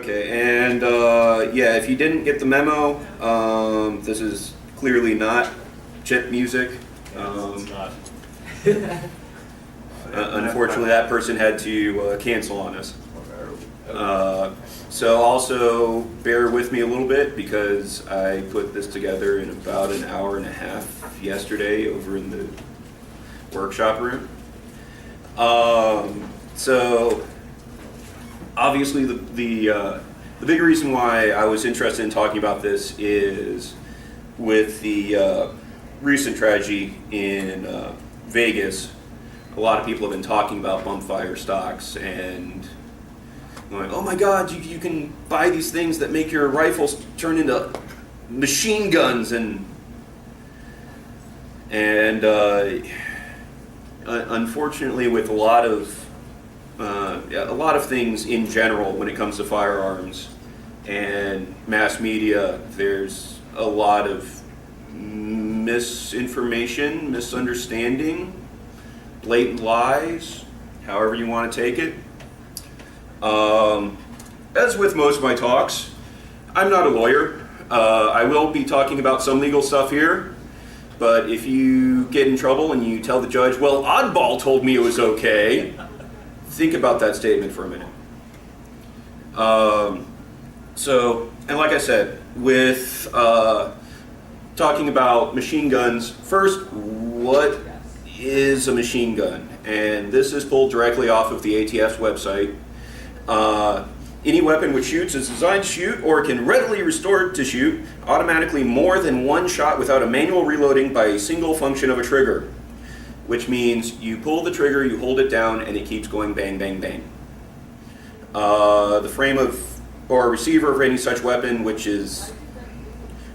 Okay, and yeah, if you didn't get the memo, this is clearly not chip music. It's not. Unfortunately, that person had to cancel on us. So also bear with me a little bit because I put this together in about an hour and a half yesterday over in the workshop room. So obviously the big reason why I was interested in talking about this is with the recent tragedy in Vegas. A lot of people have been talking about bump fire stocks and going, oh my God, you can buy these things that make your rifles turn into machine guns and unfortunately, with a lot of things in general when it comes to firearms and mass media, there's a lot of misinformation, misunderstanding, blatant lies, however you want to take it. As with most of my talks, I'm not a lawyer. I will be talking about some legal stuff here, but if you get in trouble and you tell the judge, well, Oddball told me it was okay, think about that statement for a minute. And like I said, with talking about machine guns, first, what is a machine gun? And this is pulled directly off of the ATF's website. Any weapon which shoots is designed to shoot or can readily restore to shoot automatically more than one shot without a manual reloading by a single function of a trigger, which means you pull the trigger, you hold it down, and it keeps going bang, bang, bang. The frame of or receiver of any such weapon, which is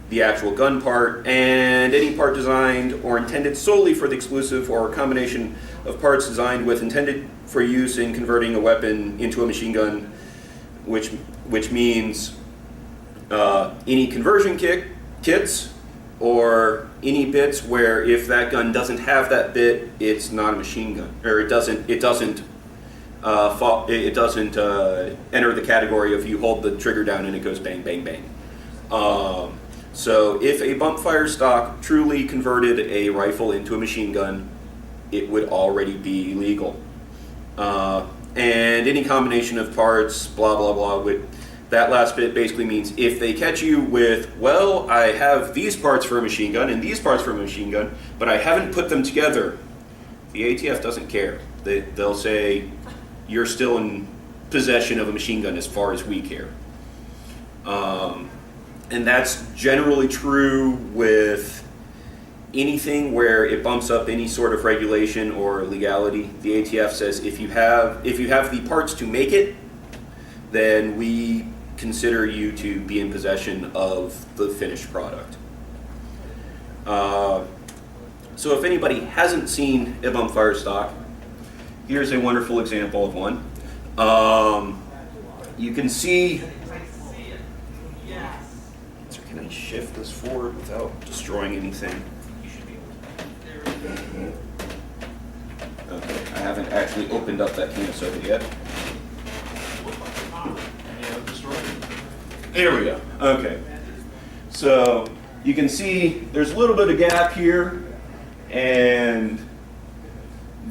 the actual gun part, and any part designed or intended solely for the exclusive or combination of parts designed with intended for use in converting a weapon into a machine gun, which means any conversion kits or any bits where if that gun doesn't have that bit, it's not a machine gun, or it doesn't enter the category of you hold the trigger down and it goes bang, bang, bang. So if a bump fire stock truly converted a rifle into a machine gun, it would already be legal. And any combination of parts, blah, blah, blah, with that last bit basically means if they catch you with, well, I have these parts for a machine gun and these parts for a machine gun, but I haven't put them together, the ATF doesn't care. They'll say, you're still in possession of a machine gun as far as we care. And that's generally true with anything where it bumps up any sort of regulation or legality. The ATF says if you have the parts to make it, then we consider you to be in possession of the finished product. So if anybody hasn't seen a bump fire stock, here's a wonderful example of one. You can see. So can I shift this forward without destroying anything? Okay, I haven't actually opened up that canister yet. There we go. Okay. So you can see there's a little bit of gap here, and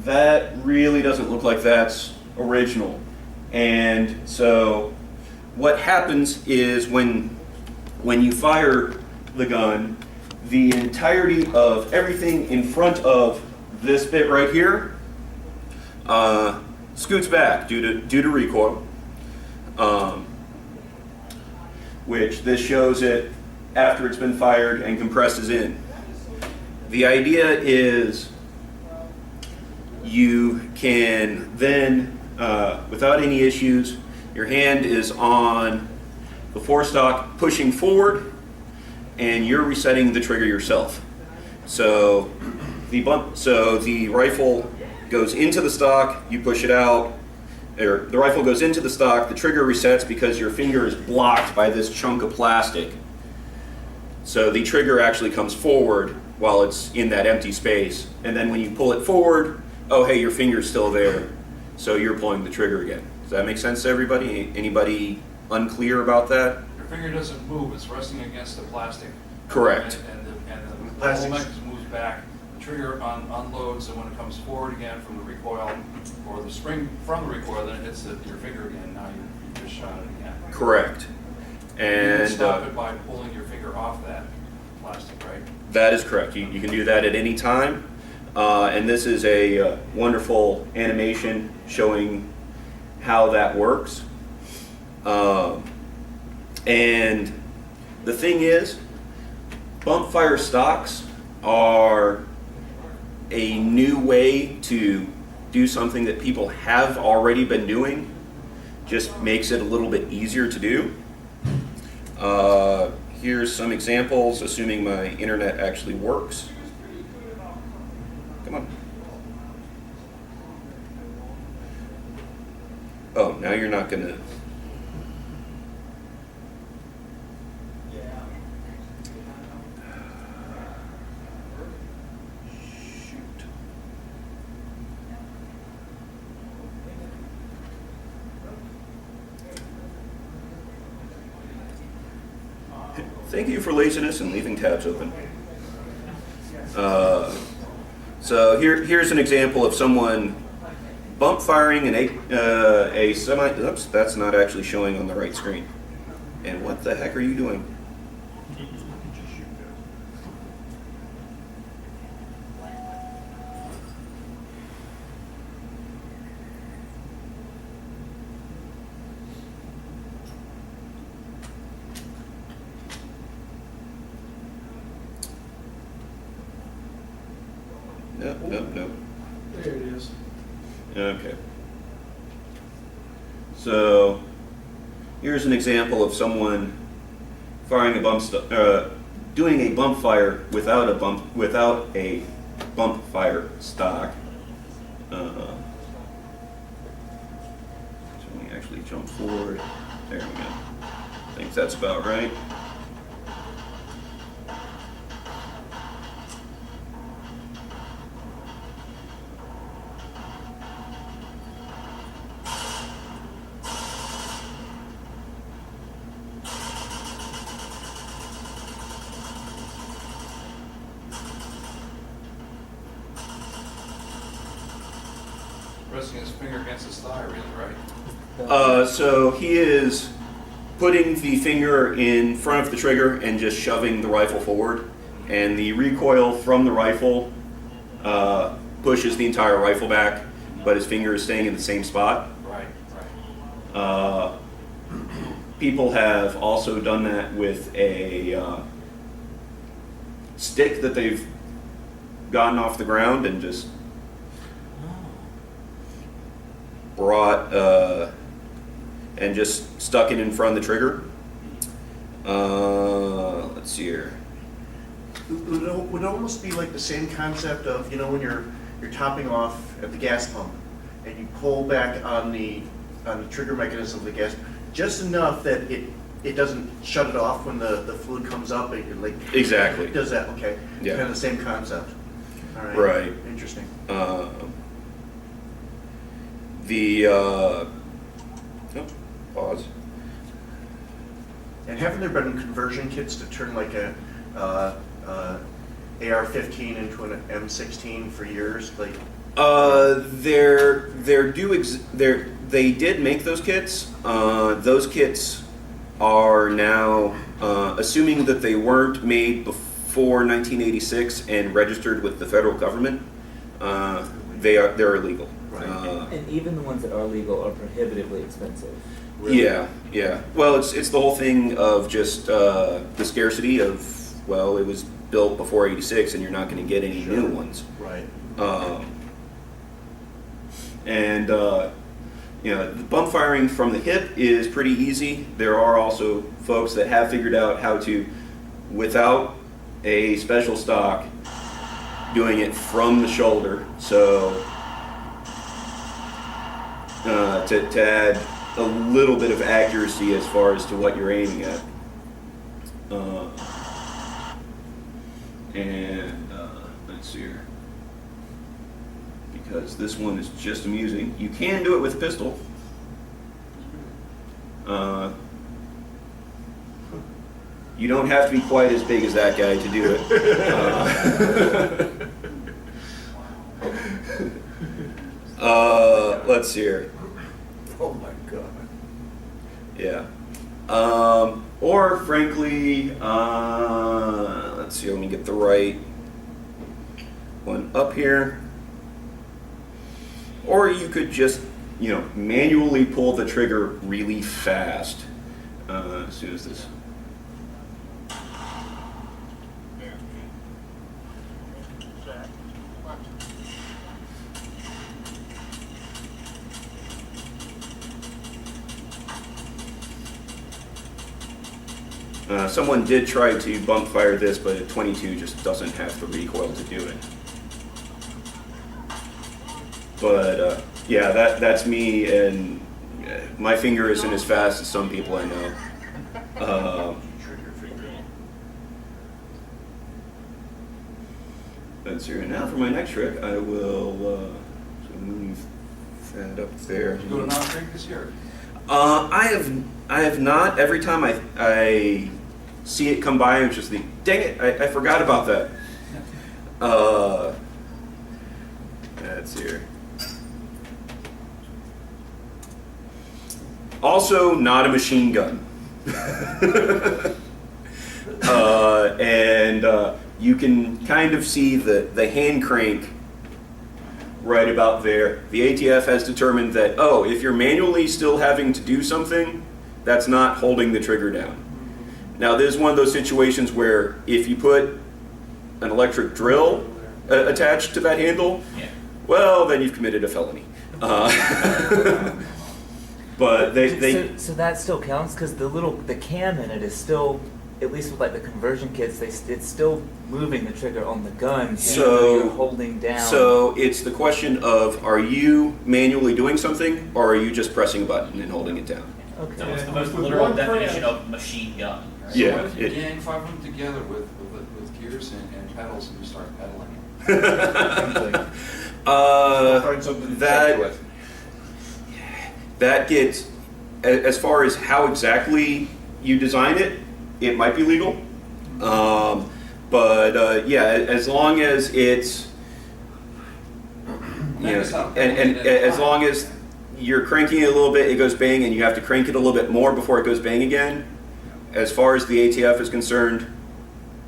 that really doesn't look like that's original. And so what happens is when you fire the gun, the entirety of everything in front of this bit right here scoots back due to recoil, which this shows it after it's been fired and compresses in. The idea is you can then, without any issues, your hand is on the forestock pushing forward, and you're resetting the trigger yourself. So the rifle goes into the stock, you push it out, or the rifle goes into the stock, the trigger resets because your finger is blocked by this chunk of plastic. So the trigger actually comes forward while it's in that empty space, and then when you pull it forward, oh hey, your finger's still there, so you're pulling the trigger again. Does that make sense to everybody? Anybody unclear about that. Your finger doesn't move, it's resting against the plastic. Correct. And the whole mechanism moves back. The trigger unloads, and when it comes forward again from the recoil, or the spring from the recoil, then it hits your finger again. Now you just shot it again. Correct. You And can stop it by pulling your finger off that plastic, right? that is correct. You can do that at any time. And this is a wonderful animation showing how that works. And the thing is, bump fire stocks are a new way to do something that people have already been doing. Just makes it a little bit easier to do. Here's some examples, assuming my internet actually works. Come on. Oh, now you're not gonna. Shoot. Thank you for laziness and leaving tabs open. So here's an example of someone bump firing a semi. Oops, that's not actually showing on the right screen. And what the heck are you doing? Nope. There it is. Okay. So here's an example of someone firing a doing a bump fire without a bump fire stock. So let me actually jump forward. There we go. I think that's about right. Resting his finger against his thigh, really, right? So he is putting the finger in front of the trigger and just shoving the rifle forward, and the recoil from the rifle pushes the entire rifle back, but his finger is staying in the same spot. Right. People have also done that with a stick that they've gotten off the ground and just brought and just stuck it in front of the trigger. Let's see here. It would almost be like the same concept of, you know, when you're topping off at the gas pump and you pull back on the trigger mechanism of the gas just enough that it doesn't shut it off when the fluid comes up. It Exactly. does that. Okay. Yeah. Kind of the same concept. All right. Right. Interesting. Pause. And haven't there been conversion kits to turn like a AR-15 into an M16 for years? Like. They did make those kits. Those kits are now, assuming that they weren't made before 1986 and registered with the federal government, they're illegal. Right. And even the ones that are legal are prohibitively expensive. Really? Yeah. Well, it's the whole thing of just the scarcity of, well, it was built before '86 and you're not going to get any new ones. Right. The bump firing from the hip is pretty easy. There are also folks that have figured out how to, without a special stock, doing it from the shoulder. So to add a little bit of accuracy as far as to what you're aiming at. Let's see here. Because this one is just amusing. You can do it with a pistol. You don't have to be quite as big as that guy to do it. Let's see here. Oh my God. Yeah. Or frankly, let's see, let me get the right one up here. Or you could just, manually pull the trigger really fast as soon as this. Someone did try to bump fire this, but a 22 just doesn't have the recoil to do it. But yeah, that's me, and my finger isn't as fast as some people I know. Let's see. Now for my next trick, I will move that up there. Did you go to Mount Creek this year? I have not. Every time I see it come by, I'm just thinking, dang it, I forgot about that. That's here. Also, not a machine gun. And you can kind of see the hand crank right about there. The ATF has determined that, if you're manually still having to do something, that's not holding the trigger down. Now, this is one of those situations where if you put an electric drill attached to that handle, well, then you've committed a felony. But So that still counts, because the cam in it is still, at least with like the conversion kits, it's still moving the trigger on the gun, so you're holding down. So it's the question of, are you manually doing something, or are you just pressing a button and holding it down? Okay. So it's the most literal definition of machine gun. Right? So Yeah, what if you it- gang 5 of them together with gears and pedals and you start pedaling? Find something to that- check with. That gets, as far as how exactly you design it, it might be legal. But yeah, as long as it's, and as long as you're cranking it a little bit, it goes bang, and you have to crank it a little bit more before it goes bang again. As far as the ATF is concerned,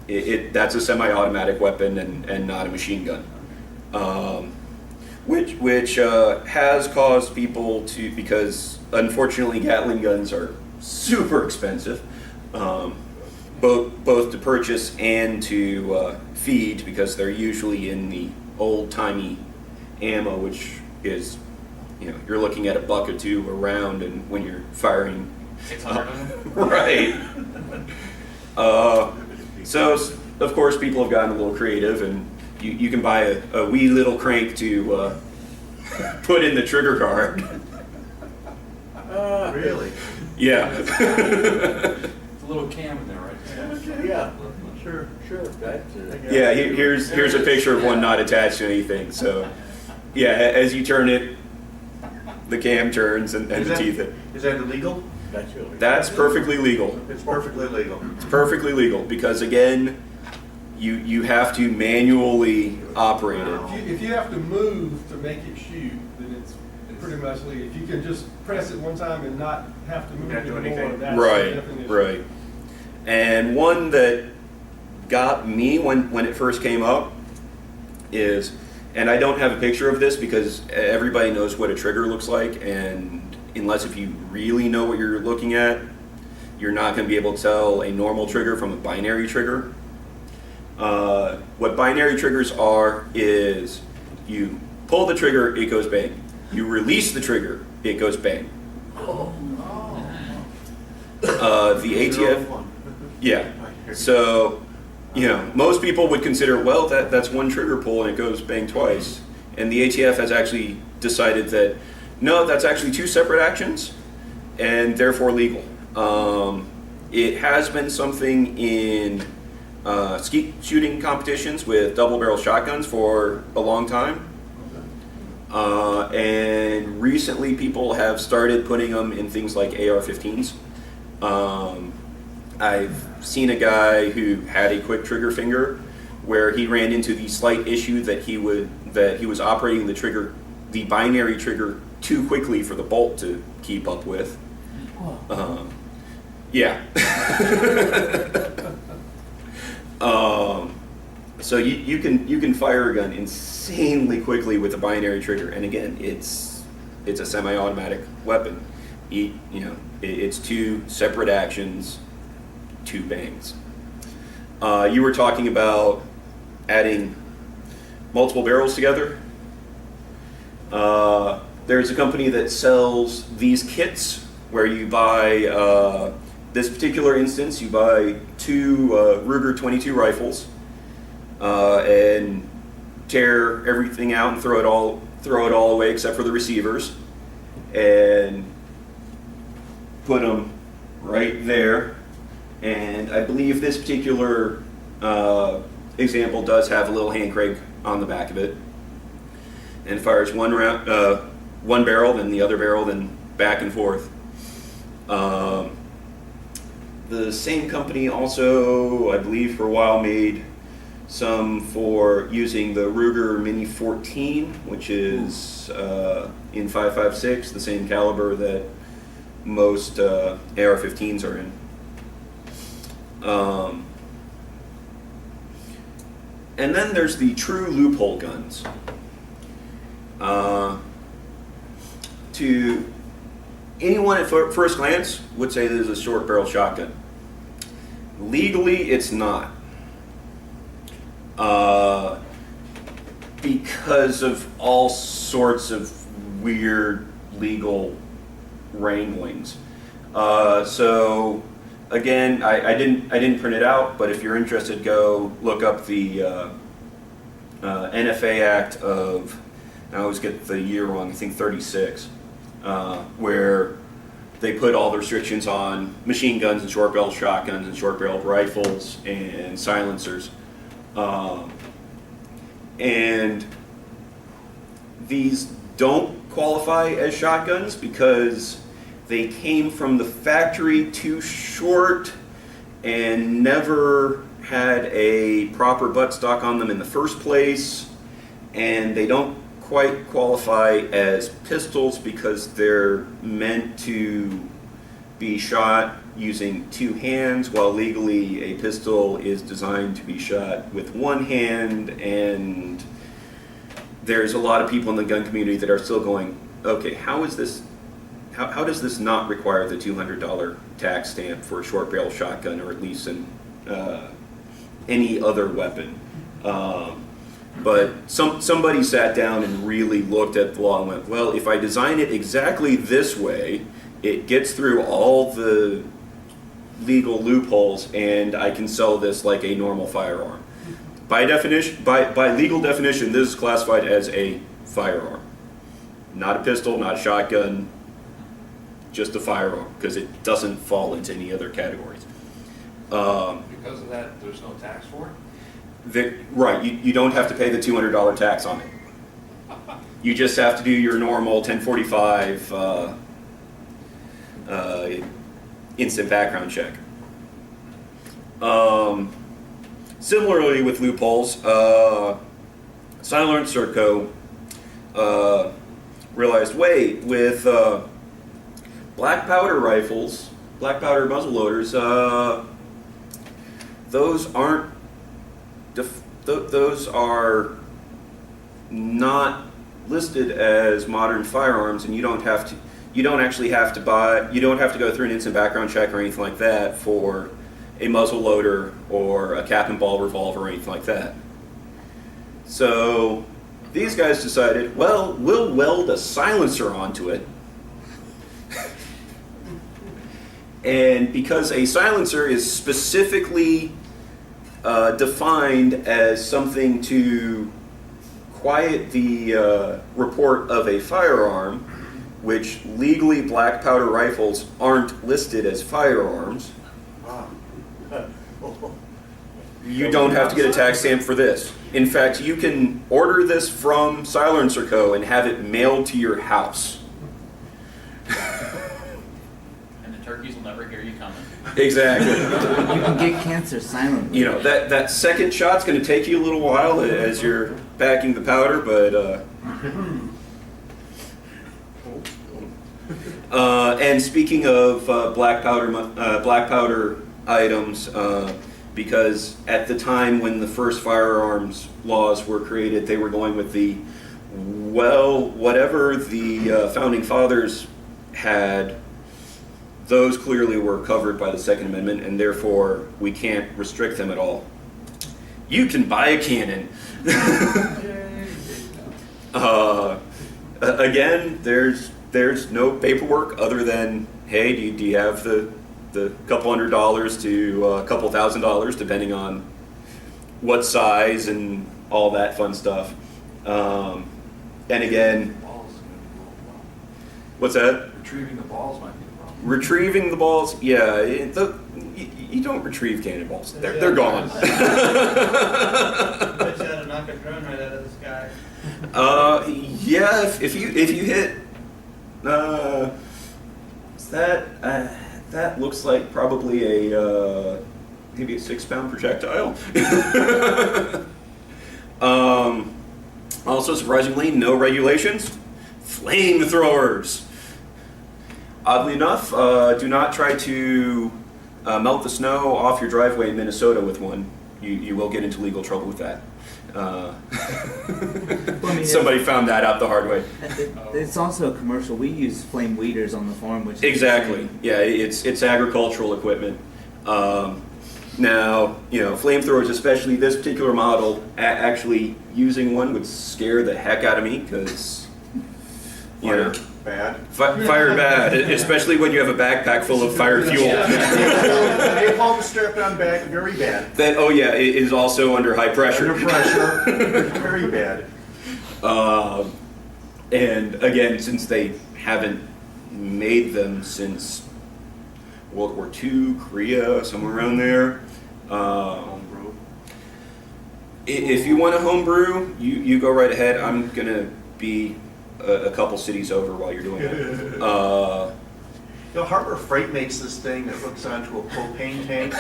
that's a semi-automatic weapon and not a machine gun. Which has caused people to, because unfortunately Gatling guns are super expensive, both to purchase and to feed, because they're usually in the old-timey ammo, which is, you're looking at $1 or $2 a round, and when you're firing 600 of them? right. So of course people have gotten a little creative, and you can buy a wee little crank to put in the trigger guard. Really? Yeah. It's a little cam in there, right? Yeah, sure. Yeah, here's a picture of one not attached to anything. So yeah, as you turn it, the cam turns and the teeth. Is that illegal? That's perfectly legal. It's perfectly legal. It's perfectly legal, because again, you have to manually operate it. If you have to move to make it shoot, then it's pretty much legal. If you can just press it one time and not have to move Not do anymore, anything. that's the Right, definition. right. And one that got me when it first came up is, and I don't have a picture of this because everybody knows what a trigger looks like, and unless if you really know what you're looking at, you're not going to be able to tell a normal trigger from a binary trigger. What binary triggers are is you pull the trigger, it goes bang. You release the trigger, it goes bang. The ATF, yeah. So, most people would consider, well, that's one trigger pull and it goes bang twice. And the ATF has actually decided that, no, that's actually 2 separate actions, and therefore legal. It has been something in skeet shooting competitions with double-barrel shotguns for a long time. And recently people have started putting them in things like AR-15s. I've seen a guy who had a quick trigger finger where he ran into the slight issue that he was operating the binary trigger too quickly for the bolt to keep up with. Yeah. So you can fire a gun insanely quickly with a binary trigger, and again, it's a semi-automatic weapon. It's two separate actions, two bangs. You were talking about adding multiple barrels together. There's a company that sells these kits where you buy, this particular instance, you buy two Ruger 22 rifles and tear everything out and throw it all away except for the receivers, and put them right there. And I believe this particular example does have a little hand crank on the back of it, and fires one barrel, then the other barrel, then back and forth. The same company also, I believe, for a while made some for using the Ruger Mini 14, which is in 5.56, the same caliber that most AR-15s are in. And then there's the true loophole guns. To anyone at first glance would say this is a short barrel shotgun. Legally, it's not. Because of all sorts of weird legal wranglings. So again, I didn't print it out, but if you're interested, go look up the NFA Act of, I always get the year wrong, I think 36, where they put all the restrictions on machine guns and short barrel shotguns and short barreled rifles and silencers. And these don't qualify as shotguns because they came from the factory too short and never had a proper buttstock on them in the first place, and they don't quite qualify as pistols because they're meant to be shot using two hands, while legally a pistol is designed to be shot with one hand. And there's a lot of people in the gun community that are still going, okay, how does this not require the $200 tax stamp for a short barrel shotgun, or at least in any other weapon? But somebody sat down and really looked at the law and went, well, if I design it exactly this way, it gets through all the legal loopholes and I can sell this like a normal firearm. By definition, by legal definition, this is classified as a firearm. Not a pistol, not a shotgun, just a firearm, because it doesn't fall into any other categories. Because of that, there's no tax for it? Right, you don't have to pay the $200 tax on it. You just have to do your normal 1045 instant background check. Similarly with loopholes, Silencer Co. realized, wait, with black powder rifles, black powder muzzle loaders, those aren't those are not listed as modern firearms, and you don't actually have to go through an instant background check or anything like that for a muzzle loader or a cap and ball revolver or anything like that. So these guys decided, well, we'll weld a silencer onto it. And because a silencer is specifically defined as something to quiet the report of a firearm, which legally black powder rifles aren't listed as firearms, you don't have to get a tax stamp for this. In fact, you can order this from Silencer Co. and have it mailed to your house. And the turkeys will never hear you coming. Exactly. You can get cancer silently. You know, that second shot's going to take you a little while as you're packing the powder, but and speaking of black powder items, because at the time when the first firearms laws were created, they were going with the, well, whatever the founding fathers had, those clearly were covered by the Second Amendment, and therefore we can't restrict them at all. You can buy a cannon. Again, there's no paperwork other than, hey, do you have the couple $100 to a couple $1,000, depending on what size and all that fun stuff. And again, Balls is gonna be a little problem. what's that? Retrieving the balls might be a problem. Retrieving the balls, yeah, you don't retrieve cannonballs. They're gone. Bet you had to knock a drone right out of the sky. Yeah, if you hit, that looks like probably a maybe a 6-pound projectile. Also, surprisingly, no regulations. Flamethrowers. Oddly enough, do not try to melt the snow off your driveway in Minnesota with one. You will get into legal trouble with that. Somebody found that out the hard way. It's also a commercial. We use flame weeders on the farm, which is Exactly. insane. Yeah, it's agricultural equipment. Now, you know, flamethrowers, especially this particular model, actually using one would scare the heck out of me because, you know, Bad. fire bad, especially when you have a backpack full of fire fuel. Napalm strap on back, very bad. That, oh yeah, it is also under high pressure. Under pressure, very bad. And again, since they haven't made them since World War II, Korea, somewhere around there. Homebrew. If you want to homebrew, you go right ahead. I'm gonna be a couple cities over while you're doing it. You know, Harbor Freight makes this thing that hooks onto a propane tank.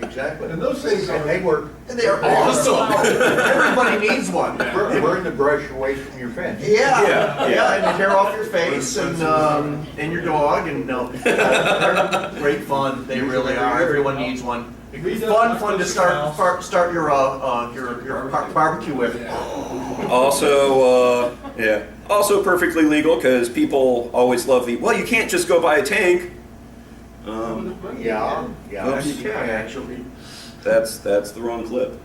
Exactly. And those things And are, they work. And they are awesome. Everybody needs one. They burn the brush away from your fence. Yeah, and the hair off your face and your dog and no, they're great fun. They really are. Everyone needs one. Fun to start your barbecue with. Also, also perfectly legal because people always love the, well, you can't just go buy a tank. Yeah. Oops. You can actually. That's the wrong clip.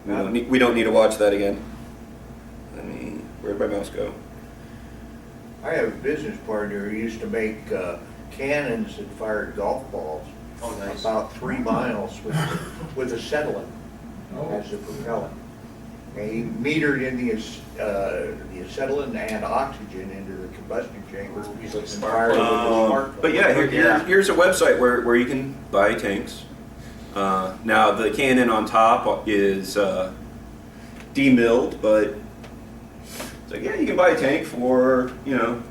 We don't need to watch that again. Where'd my mouse go? I have a business partner who used to make cannons that fired golf balls. Oh, nice. About 3 miles with acetylene as the propellant. And he metered in the acetylene and oxygen into the combustion chamber. He's like and fired it with a spark. But yeah, here's a website where you can buy tanks. Now the cannon on top is demilled, but so yeah, you can buy a tank for, you know,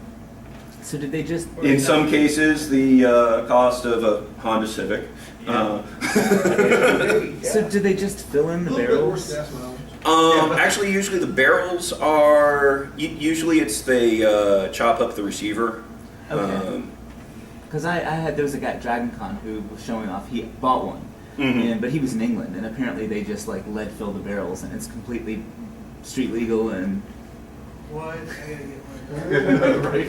So did they just? in some cases the cost of a Honda Civic. So did they just fill in a the little bit worse barrels? gas mileage. Actually, usually the barrels are. Usually, it's they chop up the receiver. Okay. Because there was a guy at Dragon Con who was showing off. He bought one, Mhm. but he was in England, and apparently they just like lead fill the barrels, and it's completely street legal and. What? I gotta get one. Right.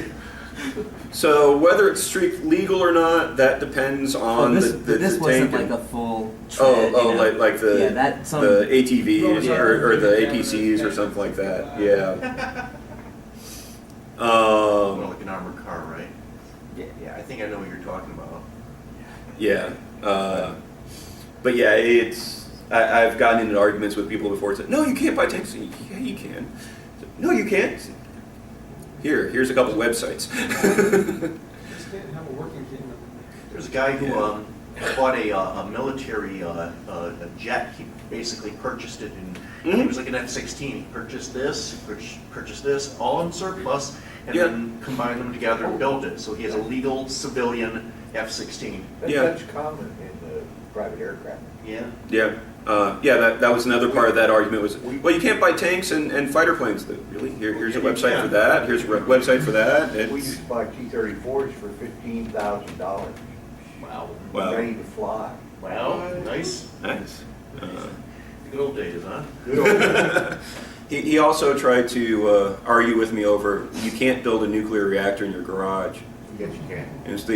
So whether it's street legal or not, that depends on this the wasn't tank. like a full. Tread, Oh, you know? like the Yeah, that some. the ATVs Yeah. or the APCs or something like that. Yeah. Well, like an armored car, right? Yeah, I think I know what you're talking about. Yeah. But yeah, I've gotten into arguments with people before. It's like, no, you can't buy tanks. Yeah, you can. No, you can't. Here's a couple websites. Just can't have a working cannon. There's a guy who bought a military a jet. He basically purchased it He was like an F-16. He purchased this, purchased this, all in surplus, and Yeah. then combined them together and built it. So he has a legal civilian F-16. Yeah. That's common in the private aircraft. Yeah. Yeah. That was another part of that argument was, well, you can't buy tanks and fighter planes. Really? Here's a website for that. Here's a website for that. We It's, used to buy T-34s for $15,000. Wow. Wow. Ready to fly. Wow. Nice. nice. Good old days, huh? Good old He also tried to argue with me over, you can't build a nuclear reactor in your garage. Yes, you can. It was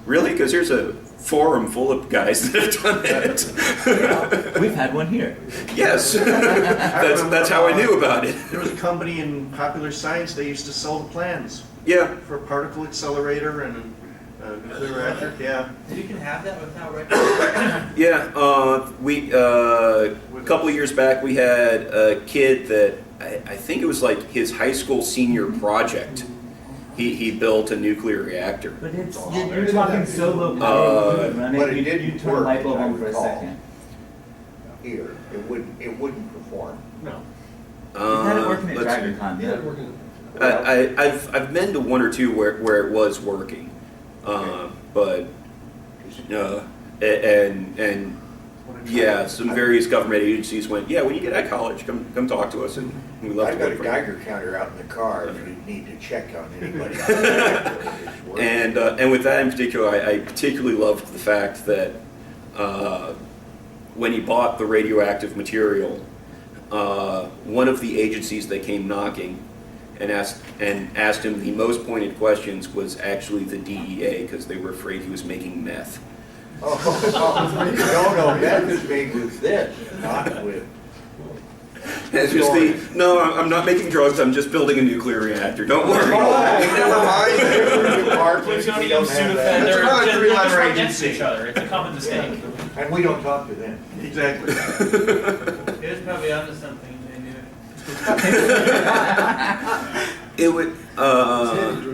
really? Because there's a forum full of guys that have done it. We've had one here. Yes. That's how I knew about it. There was a company in Popular Science, they used to sell the plans Yeah. for a particle accelerator and a nuclear reactor. Yeah. You can have that without registration. Yeah, a couple of years back, we had a kid that I think it was like his high school senior project. He built a nuclear reactor. But you're talking so low power, you would run but it, it you didn't turn a work, light bulb as I on for a recall. second. Here, it wouldn't perform. No. You had it working at Let's see. DragonCon. Yeah, though. we're gonna. I've been to one or two where it was working, but and yeah, some various government agencies went, yeah, when you get out of college, come talk to us, and we love I've to got a work for you. Geiger counter out in the car if you need to check on anybody. It's working. And with that in particular, I particularly loved the fact that when he bought the radioactive material, one of the agencies that came knocking and asked him the most pointed questions was actually the DEA, because they were afraid he was making meth. No, meth is made with this, not with. It's just no, I'm not making drugs. I'm just building a nuclear reactor. Don't worry. Never mind. Please don't We use don't have Sudafed. that. They're not a just three-letter right next to agency. each other. It's a common mistake. And we don't talk to them. Exactly. It was probably onto something, they knew it. It would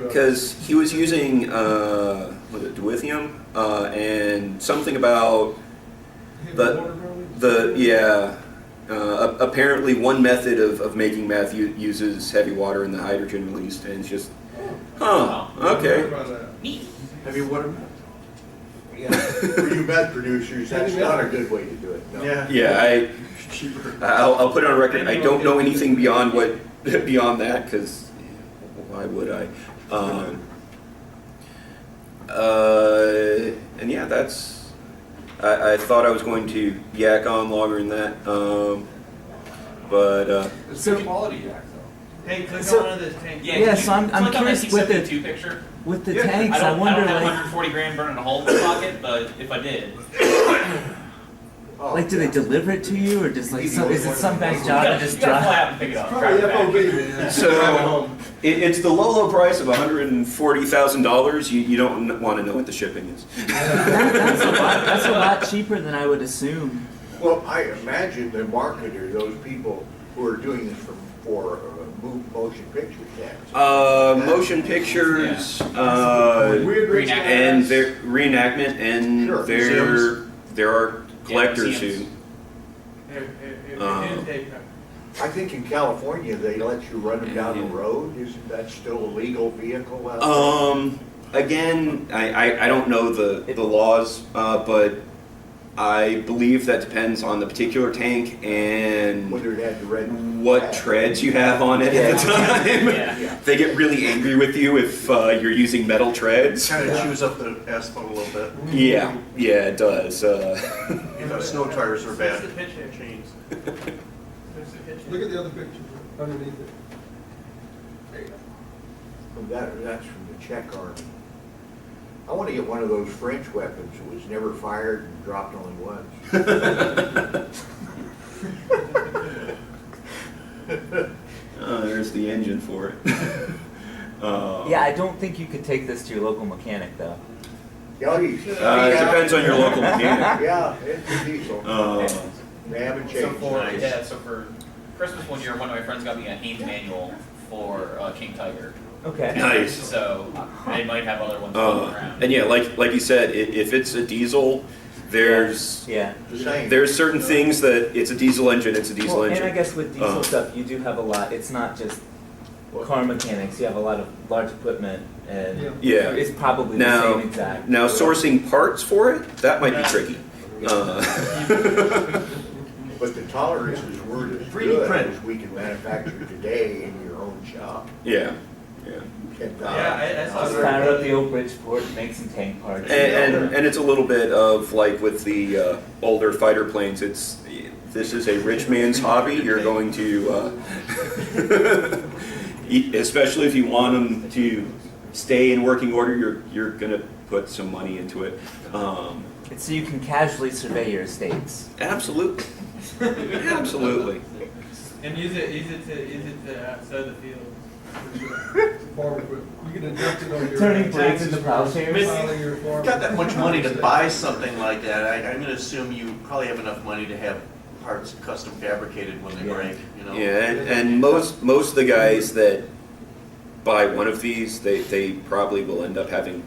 because he was using was it deuthium and something about apparently one method of making meth uses heavy water in the hydrogen released, and it's just okay. Neat. Have you water? Yeah. For you meth producers, that's not a good way to do it. No. Yeah, I'll put it on record. I don't know anything beyond that, because why would I? And yeah, that's. I thought I was going to yak on longer than that, but It's a good quality act, though. Hey, click So- on one of those tanks. Yeah, so I'm click on curious that with the- C-72 picture. With the Yeah. tanks, I I don't wonder have like 140 grand burning a hole in my pocket, but if I did, Oh, like do they yeah. deliver it to you, or just like You so, is it want some to- guy's you job to gotta, just you gotta fly drive? out and pick it up. Probably drive it back. FOB, man. So- Drive it home. it's the low price of $140,000. You don't want to know what the shipping is. That's a lot cheaper than I would assume. Well, I imagine the marketer, those people who are doing this for motion picture tax. Motion pictures, Weird rich Reenactment. and guys. their reenactment, and Sure. there are collectors who. museums. I think in California, they let you run them down the road. Isn't that still a legal vehicle out there? Again, I don't know the laws, but I believe that depends on the particular tank and Whether it had the red. what flag. treads you have on it at the time. Yeah. They get really angry with you if you're using metal treads. Kind of chews up the asphalt a little bit. Yeah, it does. Snow tires are bad. Where's the picture? Chains. Where's the picture? Look at the other picture underneath it. There you go. That's from the Czech army. I want to get one of those French weapons that was never fired and dropped only once. There's the engine for it. Yeah, I don't think you could take this to your local mechanic though. Yeah, It depends on your local mechanic. Yeah, it's a diesel. They haven't So changed. for it. so for Christmas one year, one of my friends got me a Haynes manual for King Tiger. Okay. Nice. So they might have other ones floating around. And yeah, like you said, if it's a diesel, There's Yeah. The same. there's certain things that it's a diesel engine, it's a diesel Well, engine. and I guess with diesel stuff, you do have a lot. It's not just car mechanics. You have a lot of large equipment, and Yeah. it's probably Now- the same exact. Now, sourcing parts for it, that might be tricky. But the tolerances weren't as 3D good print. as we can manufacture today in your own shop. Yeah, yeah. Yeah, I saw Just fire up the old Bridgeport, make some tank parts. And it's a little bit of like with the older fighter planes. This is a rich man's hobby. You're going to, especially if you want them to stay in working order, you're going to put some money into it. It's so you can casually survey your estates. Absolutely, absolutely. And use it to sow the field. Farm equipment. You can adjust it on your. Turning blades taxes into for plowshares. filing your farm. Got that much money to buy something like that, I'm gonna assume you probably have enough money to have parts custom fabricated when they Yeah. break, you know? Yeah, and most of the guys that buy one of these, they probably will end up having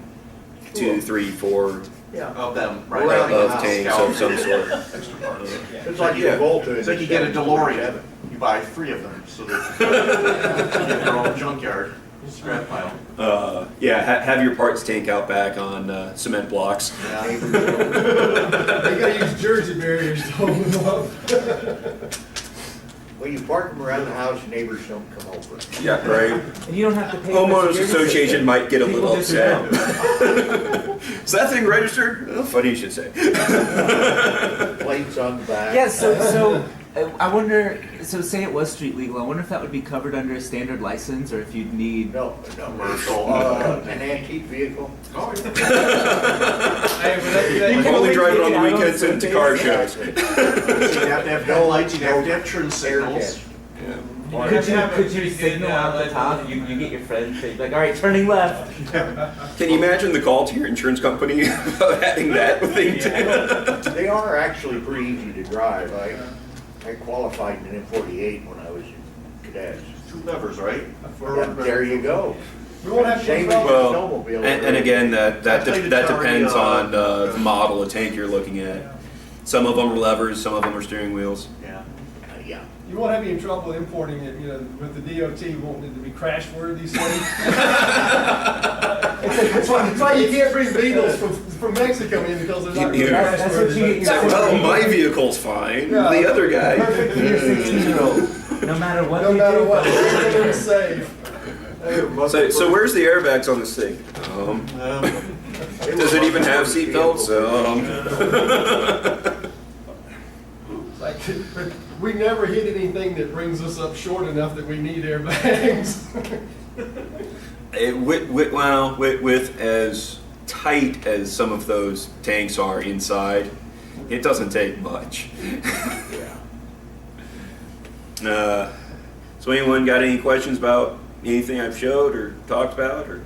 2, 3, 4 Yeah. Of them, Around right? the of house. tanks of some sort. Extra parts. It's like Yeah. your Volta. It's like you get a DeLorean, you buy 3 of them, so that you get your own junkyard, scrap pile. Yeah, have your parts tank out back on cement blocks. Yeah. You gotta use Jersey barriers to hold them up. When you park them around the house, neighbors don't come over. Yeah, right. And you don't have to pay. Homeowners for security Association systems. might get a People little just upset. know. Is that thing registered? Oh, funny you should say. Plates on the back. Yeah, so I wonder. So say it was street legal. I wonder if that would be covered under a standard license, or if you'd need. No, Commercial. an antique vehicle. Oh, yeah. Hey, but that's You good. can can only only drive it take on it the out on weekends and to car shows. Exactly. So you'd have to have headlights, you'd have to have turn signals. Could you signal out the top? You get your friend to be like, all right, turning left. Can you imagine the call to your insurance company about adding that thing to? They are actually pretty easy to drive. I qualified in M48 when I was in cadets. 2 levers, right? Yeah, there you go. We won't have Same to as Well, the snowmobile. and again, that Actually, it's depends already, on the model of tank you're looking at. Some of them are levers, some of them are steering wheels. Yeah. Yeah. You won't have any trouble importing it, with the DOT wanting it to be crash worthy safe. That's why you can't bring Beetles from Mexico in, because they're not Yeah. crash That's what you worthy. get your Well, my vehicle's fine. Yeah. The other guy. Perfect for your 16-year-old. No matter what No you matter do, what, go. they're safe. So where's the airbags on this thing? Does it even have seat belts? Like, we never hit anything that brings us up short enough that we need airbags. With as tight as some of those tanks are inside, it doesn't take much. So anyone got any questions about anything I've showed or talked about? Or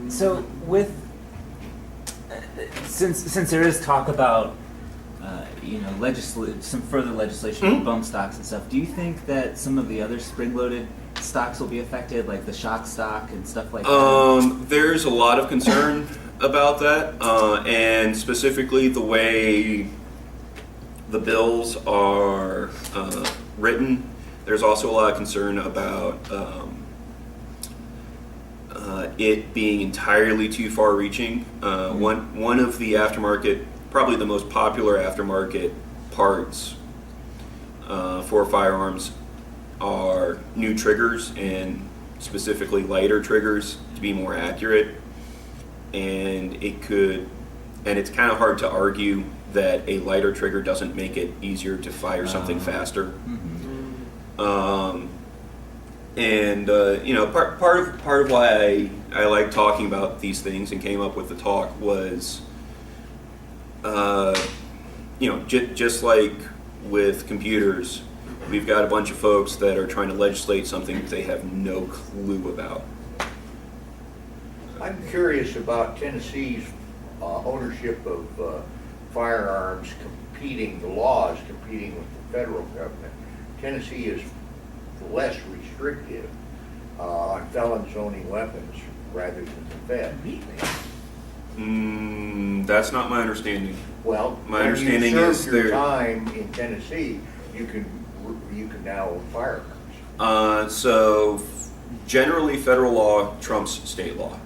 So with since there is talk about some further legislation Mhm. on bump stocks and stuff, do you think that some of the other spring-loaded stocks will be affected, like the shock stock and stuff like that? There's a lot of concern about that, and specifically the way the bills are written. There's also a lot of concern about it being entirely too far-reaching. One of the aftermarket, probably the most popular aftermarket parts for firearms are new triggers, and specifically lighter triggers to be more accurate. And it's kind of hard to argue that a lighter trigger doesn't make it easier to fire something faster. Part of why I like talking about these things and came up with the talk was, just like with computers, we've got a bunch of folks that are trying to legislate something that they have no clue about. I'm curious about Tennessee's ownership of firearms the laws competing with the federal government. Tennessee is less restrictive on felons owning weapons rather than the Fed. That's not my understanding. Well, My when understanding you is serve your there- time in Tennessee, you can now own firearms. So generally, federal law trumps state law.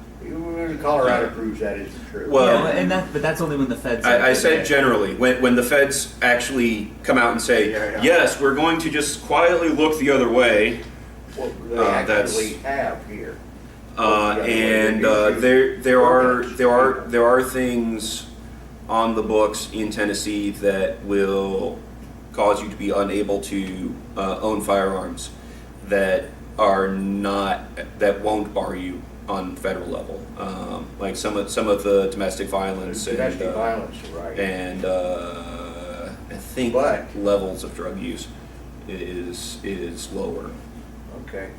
Colorado proves that isn't true. Well- Yeah, and but that's only when the feds. I said generally, when the feds actually come out and say, Yeah. yes, we're going to just quietly look the other way, What they that's- actually have here. there are things on the books in Tennessee that will cause you to be unable to own firearms that won't bar you on federal level, like some of the domestic violence Domestic violence, right. and I think But- levels of drug use is lower. Okay.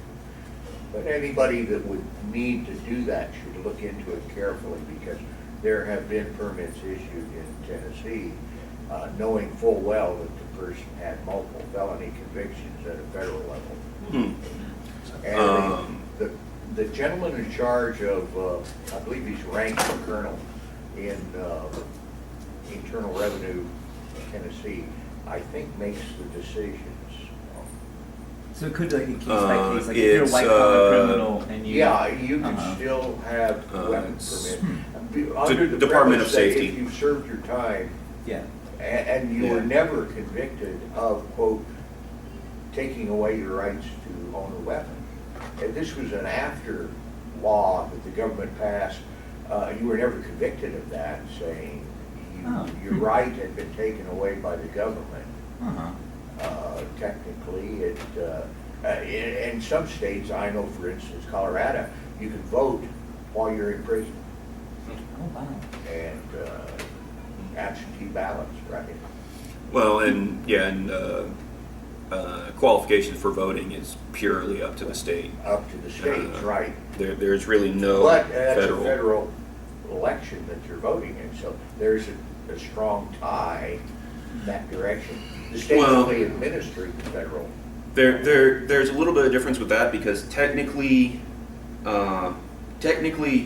But anybody that would need to do that should look into it carefully, because there have been permits issued in Tennessee, knowing full well that the person had multiple felony convictions at a federal level. And the gentleman in charge of, I believe he's ranked colonel in Internal Revenue, Tennessee, I think makes the decisions. So it could be like a case by case, like if you're a it's, white collar criminal and you. Yeah, you can Uh-huh. still have weapon it's- permit. Under the Department premise of that Safety. If you served your time Yeah. and you were Yeah. never convicted of, quote, taking away your rights to own a weapon. And this was an after law that the government passed. You were never convicted of that, saying Oh. your right had been taken away by the government. Uh-huh. Technically, in some states, I know, for instance, Colorado, you can vote while you're in prison, Oh wow. and absentee ballots, right? Well, and qualifications for voting is purely up to the state. Up to the states, right? There's really no But that's a federal. federal election that you're voting in, so there's a strong tie in that direction. The states Well- only administer the federal. There's a little bit of difference with that because technically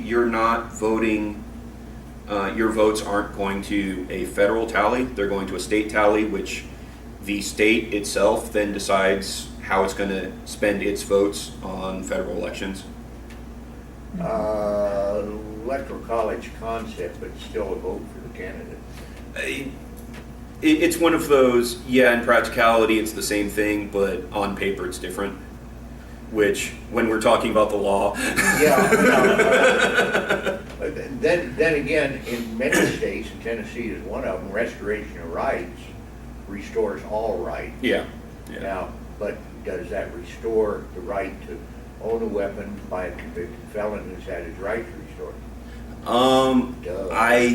you're not voting. Your votes aren't going to a federal tally; they're going to a state tally, which the state itself then decides how it's going to spend its votes on federal elections. Electoral college concept, but still a vote for the candidate. It's one of those, yeah, in practicality it's the same thing, but on paper it's different. Which, when we're talking about the law. Yeah. But then again, in many states, and Tennessee is one of them, restoration of rights restores all rights. Yeah. Now, but does that restore the right to own a weapon by a convicted felon who's had his rights restored? Does. I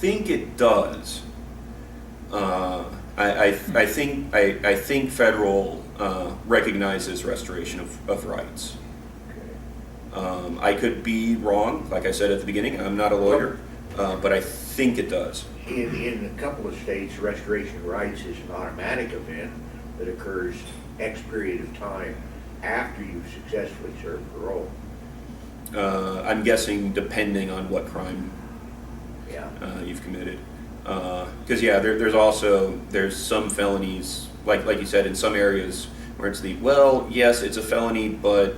think it does. I think federal recognizes restoration of rights. Okay. I could be wrong. Like I said at the beginning, I'm not a lawyer, but I think it does. In a couple of states, restoration of rights is an automatic event that occurs X period of time after you've successfully served parole. I'm guessing depending on what crime Yeah. you've committed. Because there's some felonies, like you said, in some areas where it's yes, it's a felony, but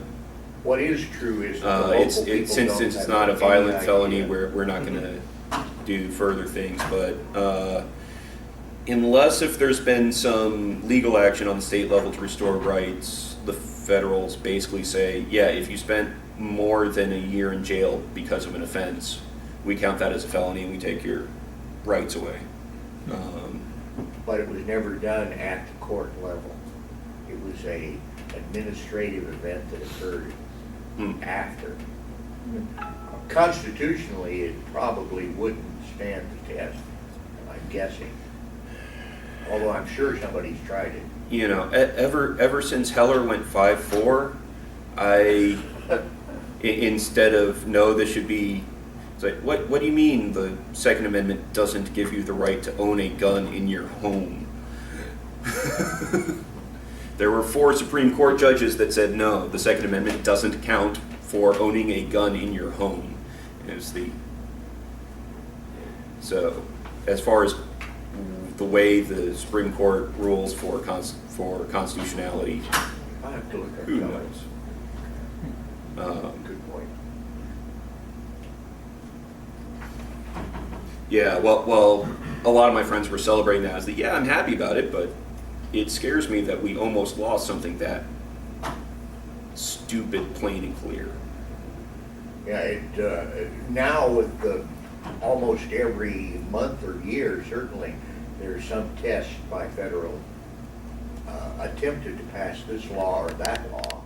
What is true is that the local people since don't it's have not a any violent idea. felony, we're not going to do further things. But unless if there's been some legal action on the state level to restore rights, the federals basically say, yeah, if you spent more than a year in jail because of an offense, we count that as a felony and we take your rights away. But it was never done at the court level. It was a administrative event that occurred after. Constitutionally, it probably wouldn't stand the test, I'm guessing. Although I'm sure somebody's tried it. You know, ever since Heller went 5-4, instead of no, this should be. It's like, what do you mean the Second Amendment doesn't give you the right to own a gun in your home? There were 4 Supreme Court judges that said no, the Second Amendment doesn't count for owning a gun in your home. So as far as the way the Supreme Court rules for constitutionality, I have to look at who that. knows? Good point. Yeah, well, a lot of my friends were celebrating that as yeah, I'm happy about it, but it scares me that we almost lost something that stupid, plain and clear. Yeah, now with the, almost every month or year, certainly, there's some test by federal, attempted to pass this law or that law.